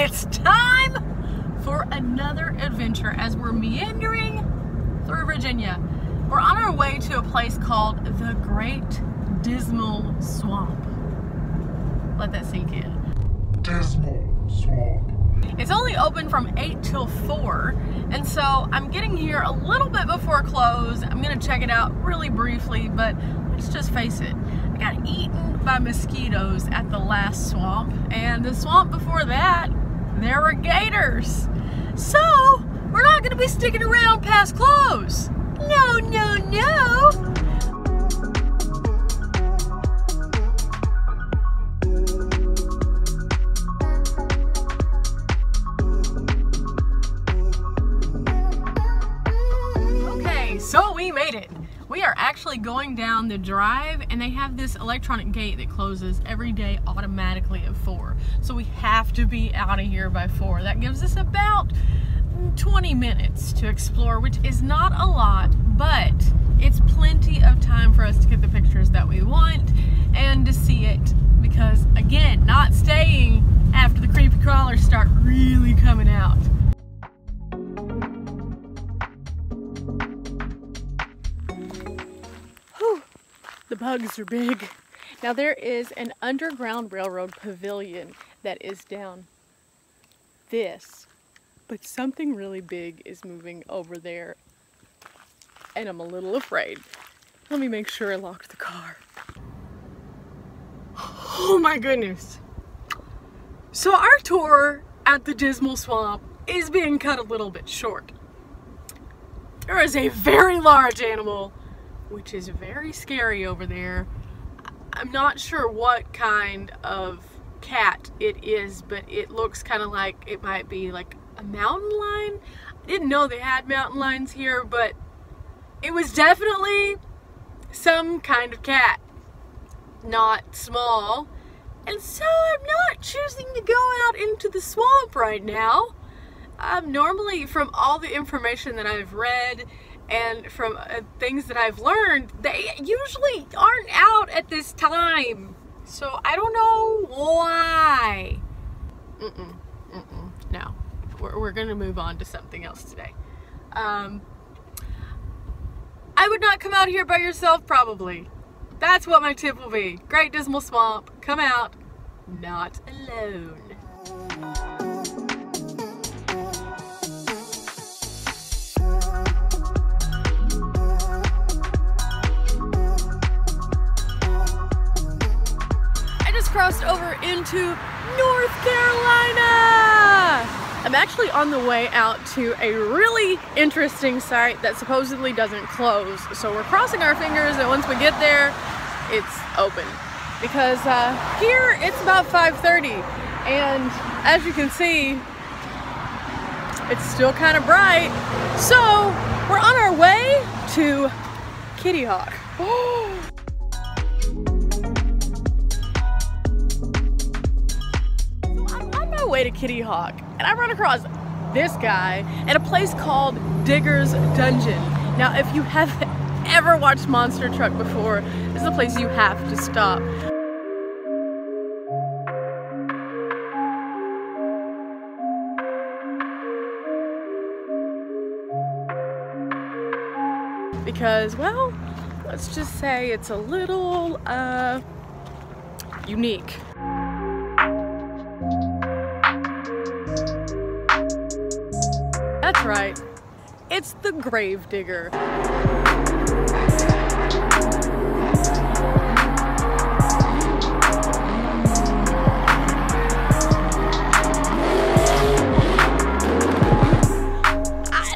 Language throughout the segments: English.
It's time for another adventure as we're meandering through Virginia. We're on our way to a place called the Great Dismal Swamp. Let that sink in. Dismal Swamp. It's only open from 8 till 4, and so I'm getting here a little bit before close. I'm gonna check it out really briefly, but let's just face it. I got eaten by mosquitoes at the last swamp, and the swamp before that, there were gators. So, we're not gonna be sticking around past close. No, no, no. So we made it. We are actually going down the drive, and they have this electronic gate that closes every day automatically at 4. So we have to be out of here by 4. That gives us about 20 minutes to explore, which is not a lot, but it's plenty of time for us to get the pictures that we want and to see it, because again, not staying after the creepy crawlers start really coming out. The bugs are big. Now there is an Underground Railroad pavilion that is down this, but something really big is moving over there, and I'm a little afraid. Let me make sure I locked the car. Oh my goodness. So our tour at the Dismal Swamp is being cut a little bit short. There is a very large animal, which is very scary over there. I'm not sure what kind of cat it is, but it looks kind of like it might be like a mountain lion. I didn't know they had mountain lions here, but it was definitely some kind of cat, not small. And so I'm not choosing to go out into the swamp right now. Normally, from all the information that I've read and from things that I've learned, they usually aren't out at this time. So I don't know why. No, we're gonna move on to something else today. I would not come out here by yourself, probably. That's what my tip will be. Great Dismal Swamp, come out, not alone. Crossed over into North Carolina. I'm actually on the way out to a really interesting site that supposedly doesn't close. So we're crossing our fingers that once we get there, it's open. Because here it's about 5:30, and as you can see, it's still kind of bright. So we're on our way to Kitty Hawk. Way to Kitty Hawk, and I run across this guy at a place called DIGGER'S Dungeon. Now, if you have ever watched Monster Truck before, this is a place you have to stop. Because, well, let's just say it's a little unique. That's right, it's the Gravedigger. I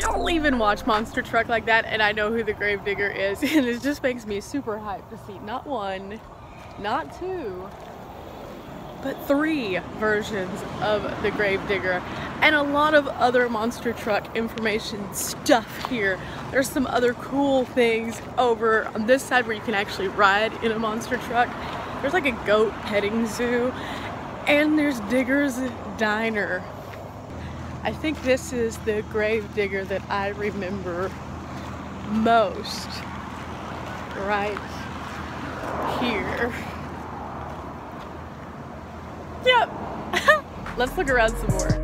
don't even watch Monster Truck like that, and I know who the Gravedigger is, and it just makes me super hyped to see not one, not two, but 3 versions of the Gravedigger, and a lot of other Monster Truck information stuff here. There's some other cool things over on this side where you can actually ride in a Monster Truck. There's like a goat petting zoo, and there's Digger's Diner. I think this is the Gravedigger that I remember most, right here. Yep. Let's look around some more.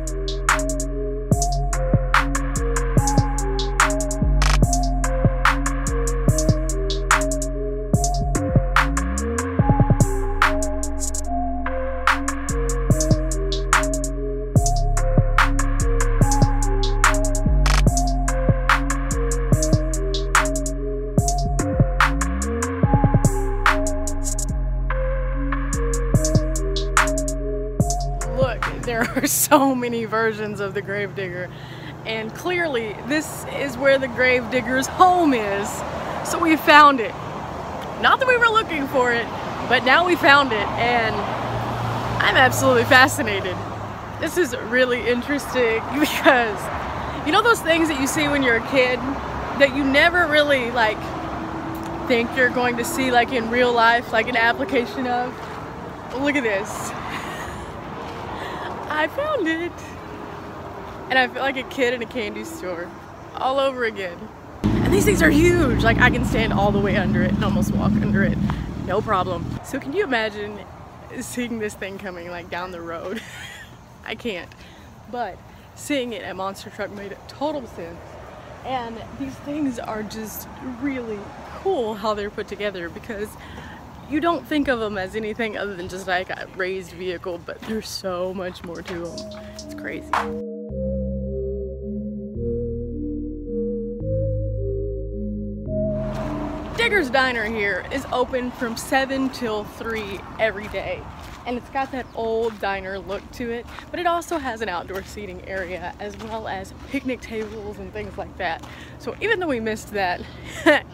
there are so many versions of the Gravedigger, and clearly this is where the Gravedigger's home is, so we found it. Not that we were looking for it, but now we found it, and I'm absolutely fascinated. This is really interesting because, you know those things that you see when you're a kid that you never really like think you're going to see like in real life, like an application of? Well, look at this. I found it. And I feel like a kid in a candy store all over again. And these things are huge. Like I can stand all the way under it and almost walk under it. No problem. So can you imagine seeing this thing coming like down the road? I can't. But seeing it at Monster Truck made total sense. And these things are just really cool how they're put together, because you don't think of them as anything other than just like a raised vehicle, but there's so much more to them. It's crazy. Digger's Diner here is open from 7 till 3 every day, and it's got that old diner look to it, but it also has an outdoor seating area as well as picnic tables and things like that. So even though we missed that,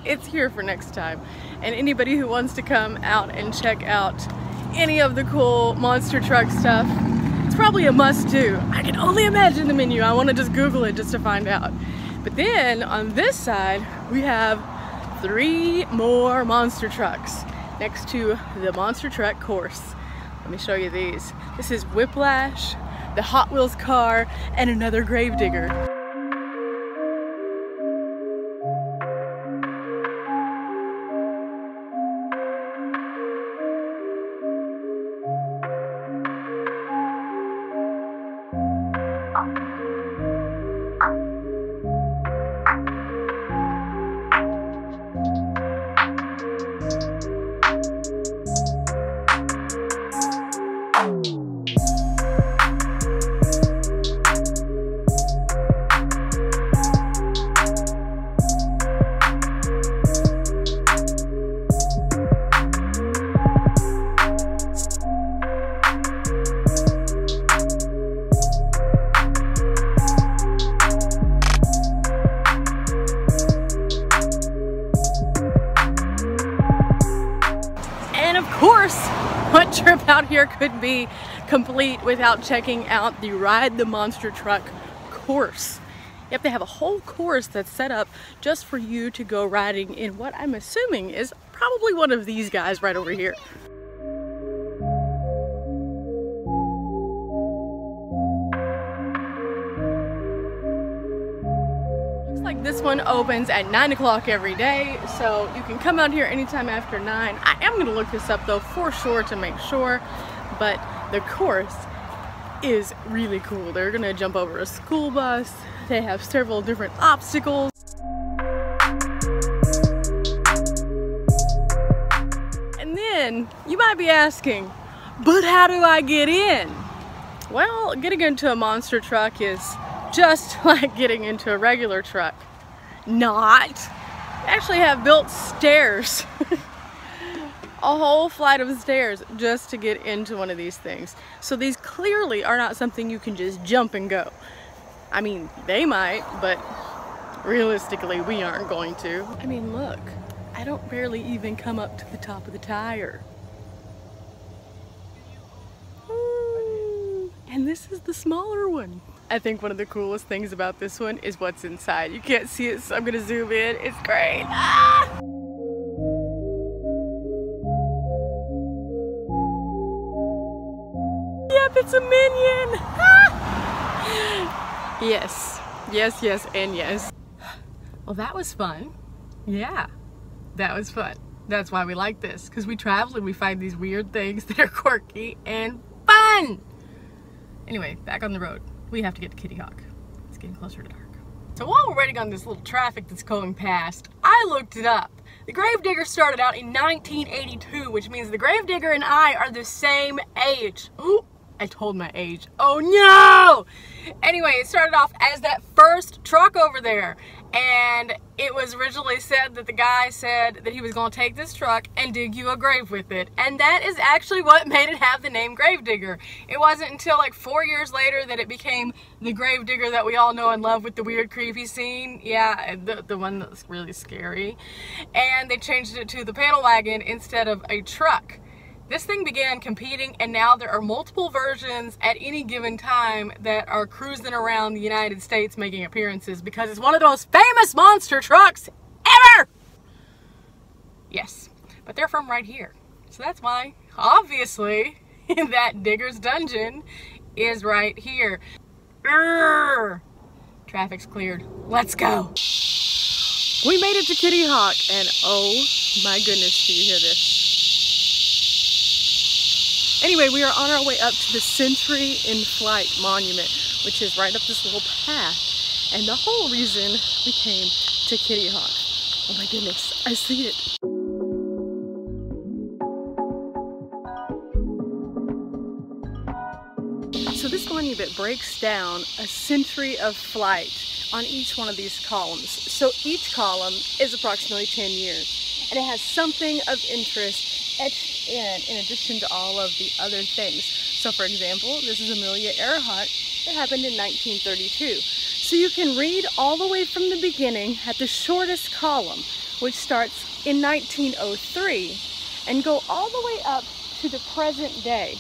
it's here for next time, and anybody who wants to come out and check out any of the cool monster truck stuff, it's probably a must-do. I can only imagine the menu. I want to just Google it just to find out. But then on this side we have 3 more monster trucks next to the monster truck course. Let me show you these. This is Whiplash, the Hot Wheels car, and another Gravedigger. What trip out here could be complete without checking out the Ride the Monster Truck course? You have to have a whole course that's set up just for you to go riding in what I'm assuming is probably one of these guys right over here. Like this one opens at 9 o'clock every day, so you can come out here anytime after 9. I am going to look this up though for sure to make sure, but the course is really cool. They're going to jump over a school bus. They have several different obstacles. And then you might be asking, but how do I get in? Well, getting into a monster truck is just like getting into a regular truck. Not. They actually have built stairs. A whole flight of stairs just to get into one of these things. So these clearly are not something you can just jump and go. I mean, they might, but realistically we aren't going to. I mean, look, I don't barely even come up to the top of the tire. Ooh. And this is the smaller one. I think one of the coolest things about this one is what's inside. You can't see it, so I'm gonna zoom in. It's great. Ah! Yep, it's a minion. Ah! Yes, yes, yes, and yes. Well, that was fun. Yeah, that was fun. That's why we like this, because we travel and we find these weird things that are quirky and fun. Anyway, back on the road. We have to get to Kitty Hawk. It's getting closer to dark. So while we're waiting on this little traffic that's going past, I looked it up. The Gravedigger started out in 1982, which means the Gravedigger and I are the same age. Ooh, I told my age. Oh no! Anyway, it started off as that first truck over there. And it was originally said that the guy said that he was going to take this truck and dig you a grave with it. And that is actually what made it have the name Gravedigger. It wasn't until like 4 years later that it became the Gravedigger that we all know and love with the weird creepy scene. Yeah, the one that's really scary. And they changed it to the panel wagon instead of a truck. This thing began competing, and now there are multiple versions at any given time that are cruising around the United States making appearances because it's one of the most famous monster trucks ever! Yes, but they're from right here. So that's why, obviously, that Digger's Dungeon is right here. Urgh. Traffic's cleared. Let's go! We made it to Kitty Hawk, and oh my goodness, do you hear this? Anyway, we are on our way up to the Century in Flight Monument, which is right up this little path. And the whole reason we came to Kitty Hawk. Oh my goodness, I see it. So this monument breaks down a century of flight on each one of these columns. So each column is approximately 10 years. And it has something of interest etched in addition to all of the other things. So for example, this is Amelia Earhart that happened in 1932. So you can read all the way from the beginning at the shortest column, which starts in 1903, and go all the way up to the present day,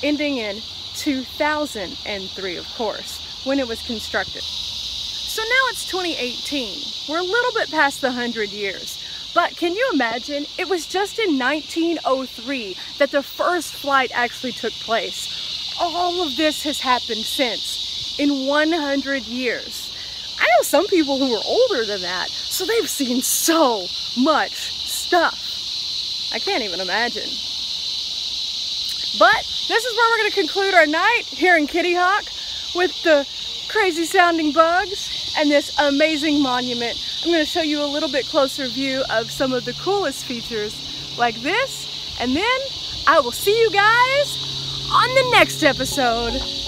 ending in 2003, of course, when it was constructed. So now it's 2018. We're a little bit past the 100 years. But can you imagine? It was just in 1903 that the first flight actually took place. All of this has happened since, in 100 years. I know some people who are older than that, so they've seen so much stuff. I can't even imagine. But this is where we're going to conclude our night here in Kitty Hawk with the crazy sounding bugs and this amazing monument. I'm going to show you a little bit closer view of some of the coolest features like this, and then I will see you guys on the next episode.